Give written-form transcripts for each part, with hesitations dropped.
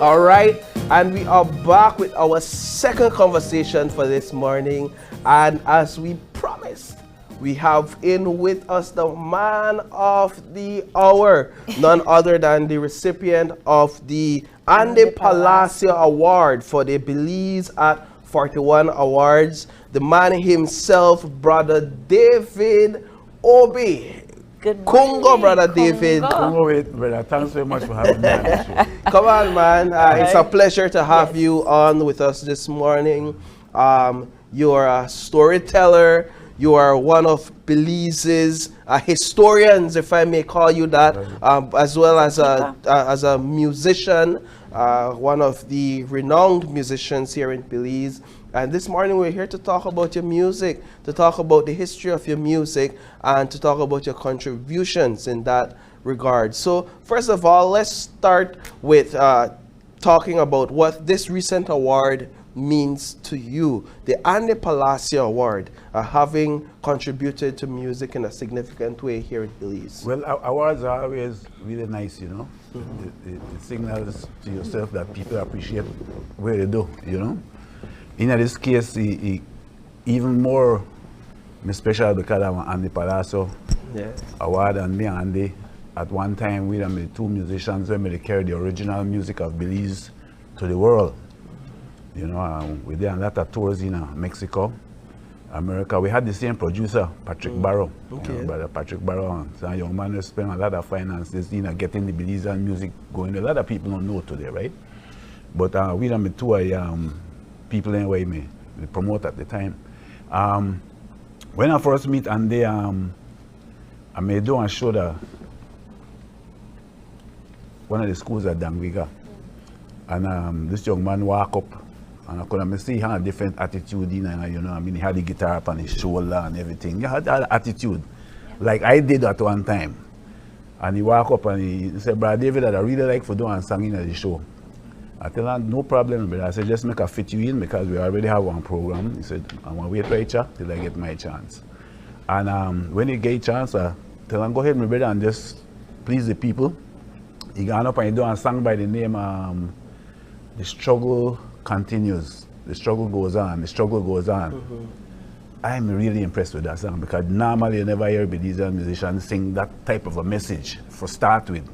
All right, and we are back with our second conversation for this morning. And as we promised, we have in with us the man of the hour, none other than the recipient of the Palacio Award for the Belize at 41 Awards, the man himself, Brother David Obi. Good morning, Congo, Brother David. Congo, wait, brother. Thanks very much for having me on the show. Come on, man. It's a pleasure to have you on with us this morning. You are a storyteller. You are one of Belize's historians, if I may call you that, as well as a musician, one of the renowned musicians here in Belize. And this morning we're here to talk about your music, to talk about the history of your music, and to talk about your contributions in that regard. So first of all, let's start with talking about what this recent award means to you. The Palacio Award, having contributed to music in a significant way here in Belize. Well, awards are always really nice, you know. It signals to yourself that people appreciate what you do, you know. In this case, even more special because I'm the Palacio Award, and me and Andy, at one time, we were the two musicians who carried the original music of Belize to the world. You know, we did a lot of tours in Mexico, America. We had the same producer, Patrick Barrow. Okay. You know, Brother Patrick Barrow. So a young man who spent a lot of finances, you know, getting the Belizean music going. A lot of people don't know today, right? But we done the tour, people anyway, the promoter at the time. When I first meet Andy, I made do and show the one of the schools at Dangwiga. And this young man walk up, and I could see he had a different attitude, you know, I mean, he had the guitar up on his shoulder and everything. He had that attitude, like I did at one time. And he walk up and he said, Brother David, I'd really like for doing singing at the show. I tell him, no problem, but I said, just make a fit you in because we already have one program. He said, I want to wait right here till I get my chance. And when he get a chance, I tell him, go ahead, my brother, and just please the people. He got up and he done a song by the name, The Struggle Continues. The struggle goes on, the struggle goes on. I'm really impressed with that song because normally you never hear Belizean musicians sing that type of a message for start with.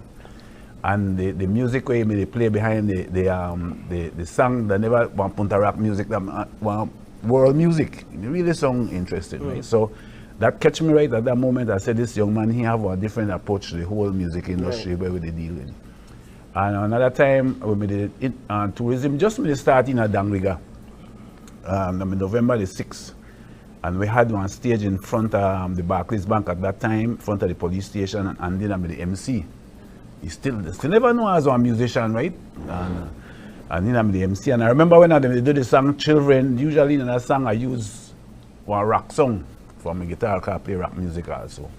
And the music way they play behind the song, they never want punta rock music, they want world music. It really sound interesting, right? So that catch me right at that moment. I said, this young man, he have a different approach to the whole music industry where we deal with. And another time, we did tourism, just when they started in Dangwiga, November the 6th. And we had one stage in front of the Barclays Bank at that time, in front of the police station, and then I'm the MC. He still never know as a musician, right? And then I'm the MC. And I remember when I do the song Children, usually in that song I use one rock song for my guitar, I play rock music also.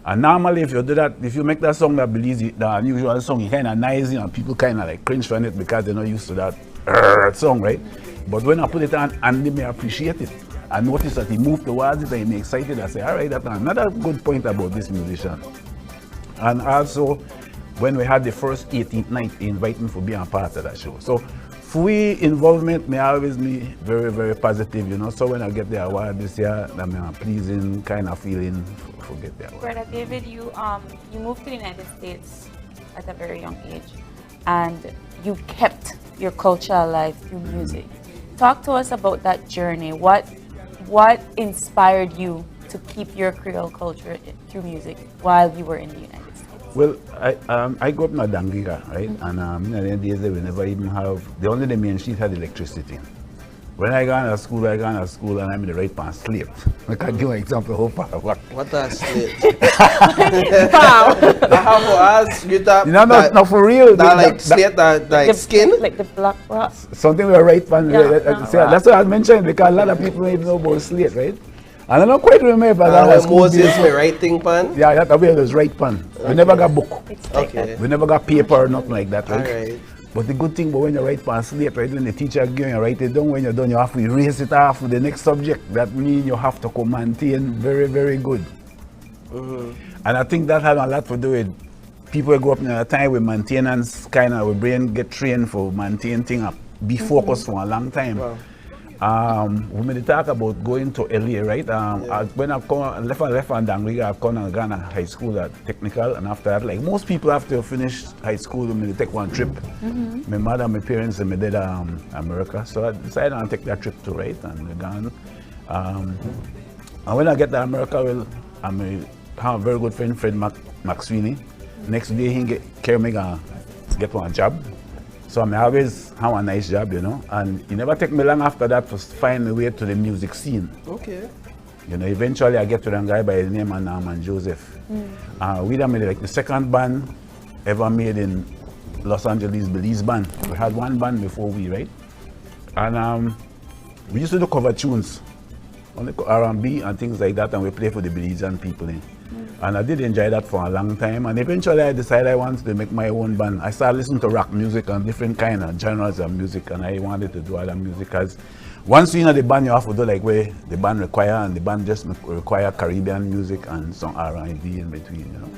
And normally if you do that, if you make that song that Belize, the unusual song, it kind of nice, you know, people kind of like cringe from it because they're not used to that song, right? But when I put it on, Andy may appreciate it. I noticed that he moved towards it and he made excited. I say, all right, that's another good point about this musician. And also, when we had the first 18th night, he invited me to be a part of that show. So, free involvement may always be very, very positive, you know. So when I get the award this year, I'm a pleasing kind of feeling to get the award. Brother David, you moved to the United States at a very young age, and you kept your culture alive through music. Talk to us about that journey. What inspired you to keep your Creole culture through music while you were in the United States? Well, I grew up in Dangwiga, right? And in the days, we never even have, only the main street had electricity. When I got to school, and I'm in the right pan slate. I can give an example how far I work. What a slate? I have to ask you that. No, for real. That like slate, that like skin? Like the black rock. Something with a right pan. That's what I mentioned because a lot of people don't even know about slate, right? And I don't quite remember that. Moses with writing pan? Yeah, that way was right pan. Okay. We never got book. Okay. We never got paper or nothing like that, right? All right. But the good thing about when you write pan slate, right, when the teacher gives you write it down, when you're done, you have to erase it off with the next subject. That means you have to maintain very, very good. And I think that had a lot to do with people grow up in a time with maintenance, kind of, our brain get trained for maintain things up, be focused for a long time. Wow. We made talk about going to LA, right? When I come, left and Dangriga, I've gone to Ghana High School at technical, and after that, like most people after finish high school, we take one trip. My mother, my parents, and my dad America, so I decided to take that trip to right, and we're gone. And when I get to America, well, I have a very good friend, Fred McSweeney. Next day, he carry me get one job. So I always have a nice job, you know, and it never take me long after that to find my way to the music scene. Okay. You know, eventually I get to a guy by the name of Norman Joseph. We made like the second band ever made in Los Angeles, Belize band. We had one band before we, right? And we used to do cover tunes, on the R&B and things like that, and we play for the Belizean people. And I did enjoy that for a long time, and eventually I decided I wanted to make my own band. I started listening to rock music and different kind of genres of music, and I wanted to do other music, because once you're in the band, you have to do like where the band require, and the band just require Caribbean music and some R&B in between, you know.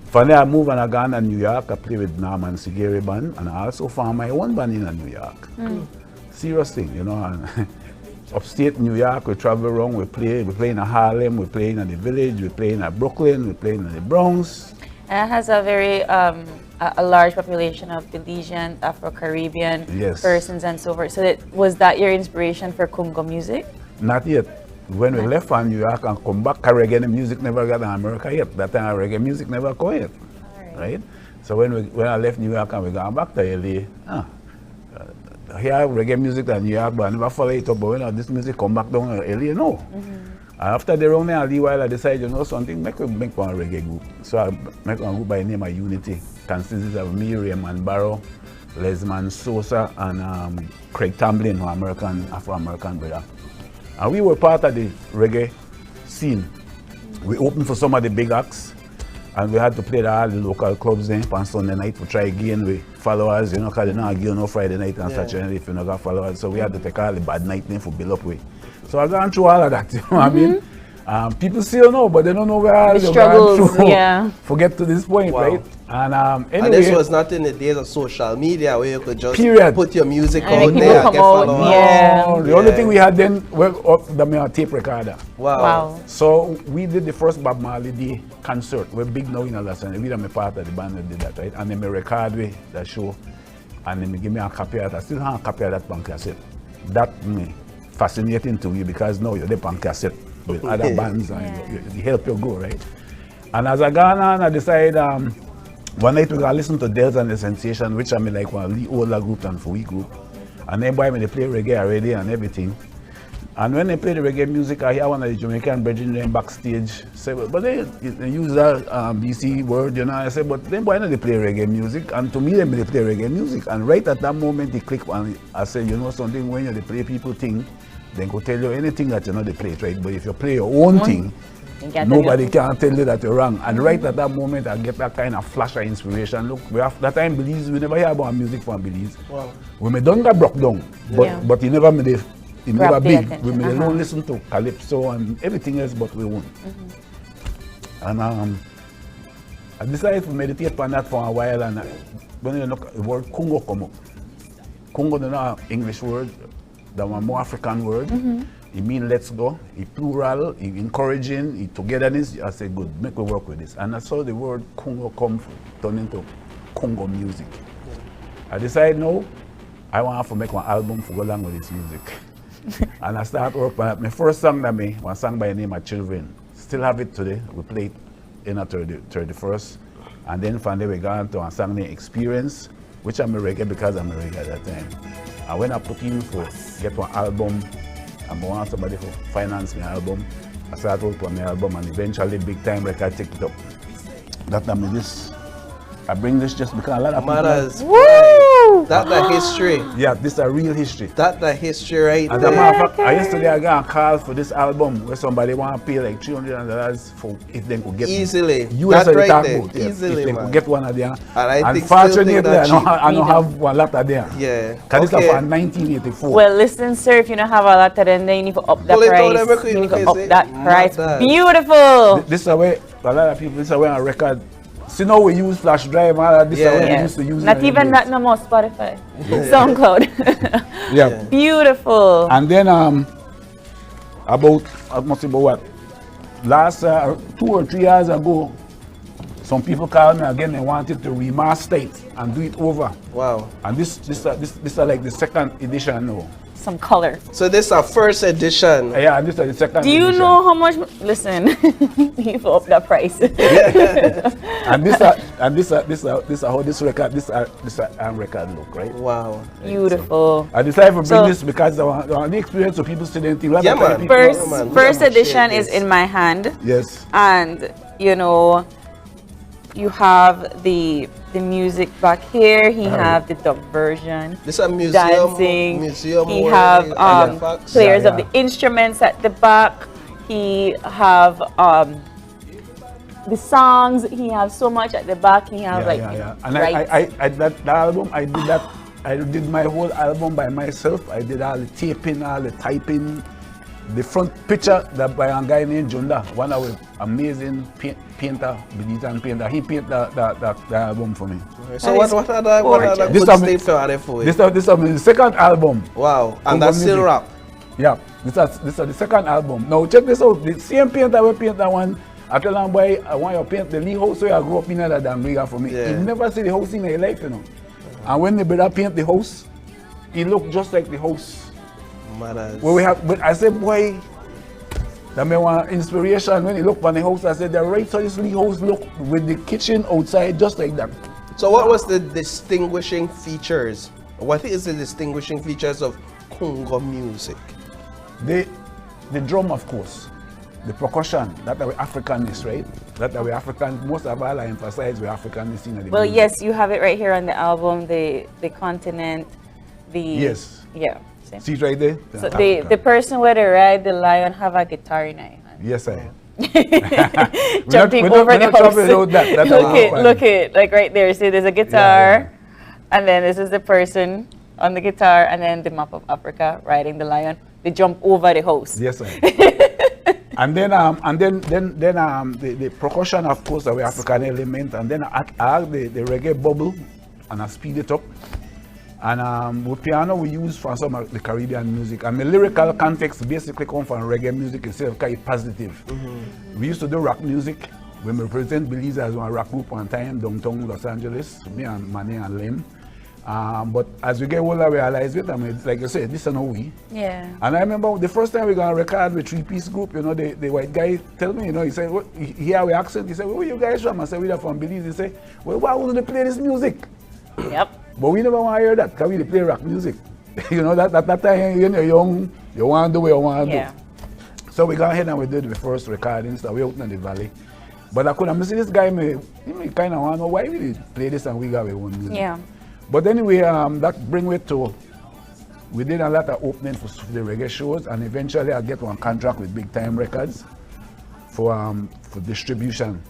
From there I moved and I gone to New York. I played with Norman Sigeri band, and I also found my own band in New York. Serious thing, you know. And upstate New York, we travel around, we play in Harlem, we play in the Village, we play in Brooklyn, we play in the Bronx. And it has a very a large population of Belizean, Afro-Caribbean persons and so forth. So was that your inspiration for Congo music? Not yet. When we left from New York and come back, reggae music never got in America yet. That time reggae music never come yet, right? So when I left New York and we got back to LA, here reggae music in New York, but I never follow it up. But when this music come back down to LA, no. After the round a little while, I decided, you know something, make one reggae group. So I make one group by the name of Unity. Consists of me, Raymond Barrow, Lesman Sosa, and Craig Tamblin, who Afro-American brother. And we were part of the reggae scene. We opened for some of the big acts, and we had to play all the local clubs then on Sunday night to try again with followers, you know, because they don't give no Friday night and Saturday night if you don't got followers. So we had to take all the bad night then for build up with. So I've gone through all of that, you know what I mean? People still know, but they don't know where all the struggles, for get to this point, right? And anyway, and this was not in the days of social media where you could just put your music and out there and get followers. The only thing we had then was the tape recorder. Wow. So we did the first Bob Marley Day concert. We're big now in Los Angeles. We are part of the band that did that, right? And then we record that show, and then they give me a copy of that. I still have a copy of that on cassette. That fascinating to me, because now you're there on cassette with other bands, and you help you go, right? And as I gone on, I decided one night we got to listen to Dells and the Sensation, which I mean like one of the older group than for we group. And then by me they play reggae already and everything. And when they play the reggae music, I hear one of the Jamaican brethren them backstage say, but they use that BC word, you know. I said, but then why not they play reggae music? And to me, they play reggae music. And right at that moment, they click and I said, you know something, when you play people thing, they go tell you anything that you know they play it, right? But if you play your own thing, nobody can tell you that you're wrong. And right at that moment, I get that kind of flash of inspiration. Look, we have that time Belize, we never hear about music from Belize. Wow. We may don't get broke down, but he never made it. It never big. We may alone listen to Calypso and everything else, but we won't. And I decided to meditate on that for a while, and when you look, the word Congo come up. Congo is not an English word, that's one more African word. It means let's go, it's plural, it's encouraging, it's togetherness. I said, good, make we work with this. And I saw the word Congo turn into Congo music. I decided, no, I want to make one album for go along with this music. And I started working on my first song one song by the name of Children. Still have it today. We played in a 31st. And then from there we got to a song named Experience, which I'm a reggae because I'm a reggae at that time. And when I put in for get one album, and I want somebody to finance my album, I started working on my album, and eventually Big Time Record take it up. That time I bring this just because a lot of people... Woo! That's the history. Yeah, this is a real history. That's the history right As there. a matter of fact, yesterday I got a call for this album where somebody want to pay like $300 for if they could get easily. US That right there. Easily, if they man. could get one of them. And Unfortunately, I don't have one lot of them. Yeah. Because this is from 1984. Well, listen, sir, if you don't have a lot of them, then you need to up the price. You need to up that price. Beautiful! This is where a lot of people, this is where a record See now we use flash drive and all that, this is what we Yes. used to use. Not in even the that no more Spotify. SoundCloud. Yeah. Beautiful. And then about I must say about what? Last 2 or 3 years ago, some people called me again. They wanted to remaster it and do it over. Wow. And this is like the second edition now. Some color. So this is our first edition. Yeah, and this is the second Do edition. you know how much? Listen, you've upped that price. And this how this record record look, right? Wow. So, Beautiful. I decided to bring So- this because I want the experience so people still didn't think. Yeah, man. First, man. first We edition appreciate is this. in my hand, Yes. and you know, you have the music back here. He have the dub version. This is a museum. Dancing. Museum. He worthy have artifacts. players Yeah, of yeah. the instruments at the back. He have the songs. He have so much at the back. He have And right. I that album I did that. I did my whole album by myself. I did all the taping, all the typing. The front picture that by a guy named Junda, one of the amazing painter, Belizean painter. He painted the album for me. So what other This good is- state for are for you? This is the second album. Wow. And Congo that's still music. rap. Yeah, this is the second album. Now check this out. The same painter will paint that one. I tell him, boy, I want you to paint the Lee house where I grew up in that Dambriga for me. Yeah. He never see the house in his life, you know. And when the brother paint the house, it looked just like the house. Matters. Well, but I said, boy, that may want inspiration. When he looked on the house, I said, the right so this Lee house look with the kitchen outside just like that. So what was the distinguishing features? What is the distinguishing features of Congo music? The drum, of course. The percussion, that are Africanist, right? That are African. Most of all I emphasize with Africanist in the Well, music. yes, you have it right here on the album. The continent. The Yes. Yeah. See? See it right there? So the person where they ride the lion have a guitar in it. Yes, I. Jumping we're not- over we're the not house. talking about that. That's look all it, fine. look it, like right there. See, there's a guitar, and then this is the person on the guitar, and then the map of Africa riding the lion. They jump over the house. Yes, I. And then the percussion, of course, the African element, and then I add the reggae bubble, and I speed it up. And with piano, we use from some of the Caribbean music. And the lyrical context basically come from reggae music itself, kind of positive. We used to do rock music. When we represent Belize as one rock group one time, downtown Los Angeles, me and Manny and Lim. But as we get older, we realize it. I mean, like I said, this is no we. Yeah. And I remember the first time we got a record with 3-piece group, you know, the white guy tell me, you know, he said, what, he hear our accent, he said, where you guys from? I said, we're from Belize. He said, well, why wouldn't they play this music? Yep. But we never want to hear that, because we play rock music. You know, that time, you know, young, you want to do what you want to Yeah. do. So we got ahead and we did the first recordings that we out in the valley. But I couldn't see this guy, me kind of want to know why we play this and we got our own music. Yeah. But anyway, that bring me to, we did a lot of opening for the reggae shows, and eventually I get one contract with Big Time Records for distribution.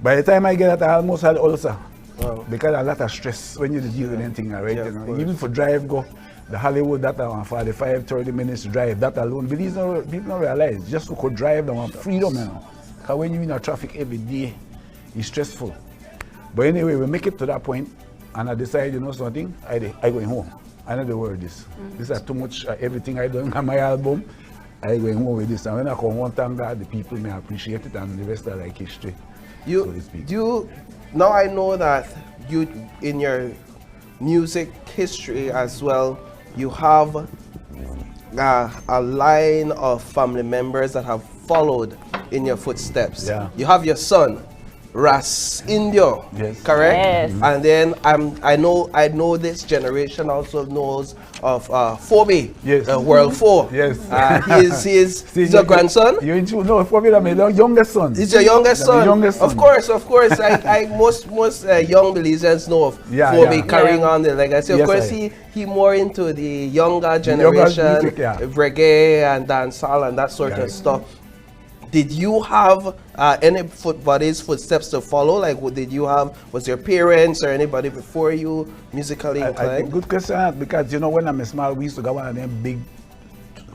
By the time I get that, I almost had ulcer. Wow. Because a lot of stress when you deal with anything, right? Yeah, You of know, course. even for drive go, the Hollywood that are 45, 30 minutes drive, that alone, Belize people don't realize, just to go drive, they want freedom, you know. Because when you're in a traffic every day, it's stressful. But anyway, we make it to that point, and I decide, you know something, I going home. I know the word this. This is too much, everything I done on my album, I going home with this. And when I come one time, God, the people may appreciate it, and the rest are like history. so to speak. Now I know that you, in your music history as well, you have a line of family members that have followed in your footsteps. Yeah. You have your son, Ras Indio, Yes. correct? Yes. And then I know this generation also knows of Phoebe, Yes. World 4. Yes. He's See, your grandson. You into no, probably my youngest son. He's your youngest My son. youngest Of son. course. I most young Belizeans know of Yeah, Phoebe yeah. carrying Yeah. on the legacy. Of Yes, course, I- he more into the younger generation, music, yeah. reggae and dancehall and that sort Yeah. of stuff. Did you have any buddies' footsteps to follow? Like, did you have? Was your parents or anybody before you musically I inclined? think good question, because you know when I'm small, we used to go one of them big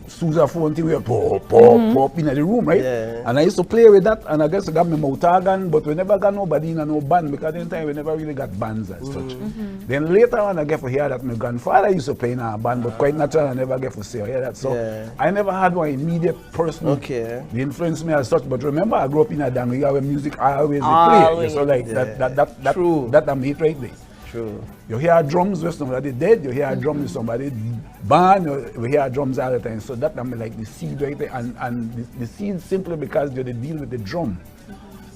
sousaphone thing, we pop in the room, right? Yeah. And I used to play with that, and I guess I got my mouth organ, but we never got nobody in no band, because at the time we never really got bands as such. Then later on, I get to hear that my grandfather used to play in a band, but quite natural, I never get to see or hear that. So I never had one immediate person Okay. they influenced me as such. But remember, I grew up in a Dangiga where music always play. So like that I'm it right there. True. You hear drums with somebody dead, you hear drums with somebody born, you hear drums all the time. So that I'm like the seed right there. And the seed simply because you deal with the drum.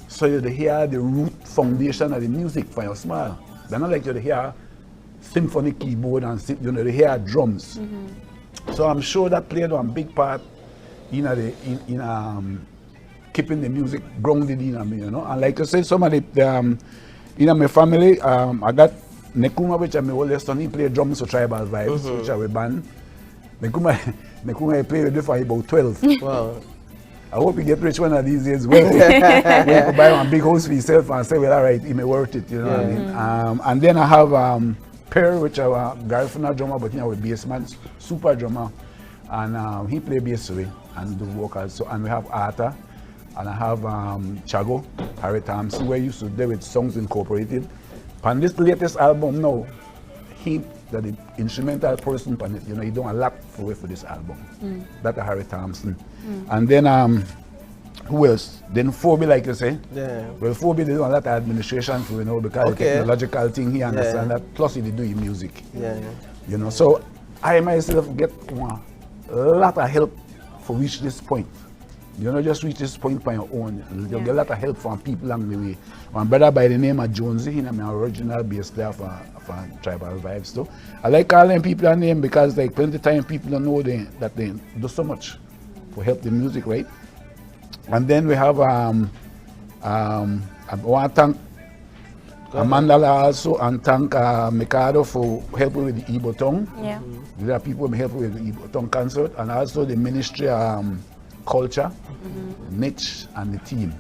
So you hear the root foundation of the music for your smile. They're not like you hear symphony keyboard and you hear drums. So I'm sure that played one big part in keeping the music grounded in me, you know. And like I said, some of the in my family, I got Nekuma, which is my oldest son. He played drums for Tribal Vibes, which are a band. Nekuma I played with him for about 12. Wow. I hope he get rich one of these days. Well, he could buy one big house for himself and say, well, all right, he may worth it, you know what I mean? And then I have Per, which is a Garifuna drummer, but you know, a bass man, super drummer. And he play bass with and do vocals. So, and we have Arta, and I have Chago, Harry Thompson, where I used to do with Songs Incorporated. On this latest album now, he the instrumental person on it, you know, he done a lot for this album. That's Harry Thompson. And then who else? Then Phoebe, like you say. Yeah. Well, Phoebe they do a lot of administration for, you know, because the technological thing he understand that. Plus he do music. Yeah. You know, so I myself get a lot of help for reach this point. You know, just reach this point by your own. You get a lot of help from people along the way. One brother by the name of Jonesy, he's my original bass player for Tribal Vibes too. I like calling people a name because like plenty of time people don't know that they do so much for help the music, right? And then we have I want to thank Amanda also and thank Mikado for helping with the Igbo tongue. Yeah. There are people who help with the Igbo tongue concert, and also the Ministry Culture, Mitch and the team.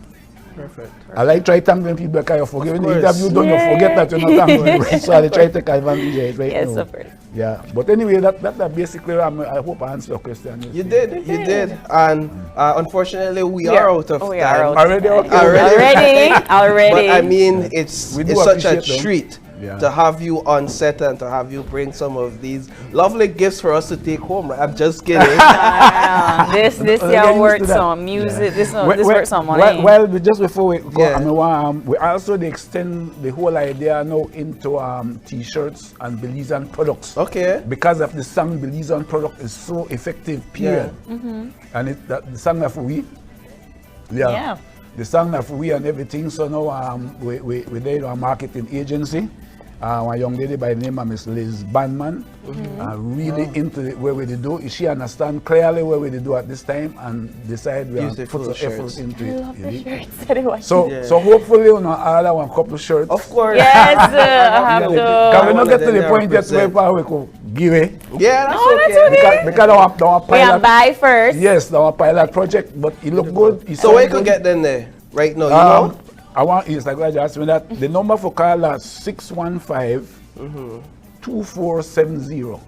Perfect. I like try thanking people because you forget when the interview done, you forget that you're not thankful. So I try to take advantage of it right Yes, now. of course. Yeah, but anyway, that basically, I hope I answered your question. You did. And unfortunately, we are out of we time. are out. Already, okay. Already. But I mean, it's such a appreciate them. treat Yeah. to have you on set and to have you bring some of these lovely gifts for us to take home. I'm just kidding. This your work song, music. This work song money. Well, just before we go, Yeah. I mean, we also extend the whole idea now into T-shirts and Belizean products. Okay. Because of the song Belizean product is so effective, period. And the song of we. Yeah. The song of we and everything. So now we did our marketing agency. A young lady by the name of Miss Liz Bandman, really into where we do. She understand clearly where we do at this time and decide we have to put some effort into it. Love the shirts. So hopefully you know order one couple of shirts. Of course. Yes, I have Can we to. not get to the point yet where we could give it? Yeah, that's No, okay. that's okay. Because our We have pilot. buy first. Yes, our pilot project, but it look good. It So where you sound could good. get them there right now, you know? I want is like I just asked me that the number for call is 615-2470.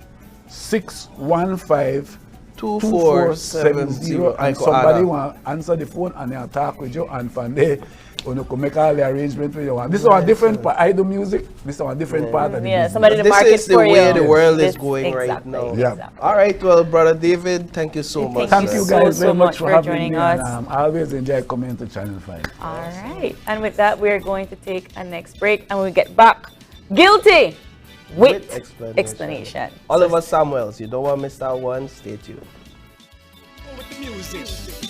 615-2470. And somebody want answer the phone and they'll talk with you, and from there you can make all the arrangement with you. This is our different part. I do music. This is our different part of the business. Somebody to This market is the for you. way the world is This- going right exactly, now. Yeah. exactly. All right, well, Brother David, thank you so much. Thank you guys so very much much for for having joining me. us. And, I always enjoy coming to Channel 5. All right. And with that, we're going to take a next break, and we get back guilty with explanation. Oliver Samuels, you don't want to miss that one. Stay tuned. With the music.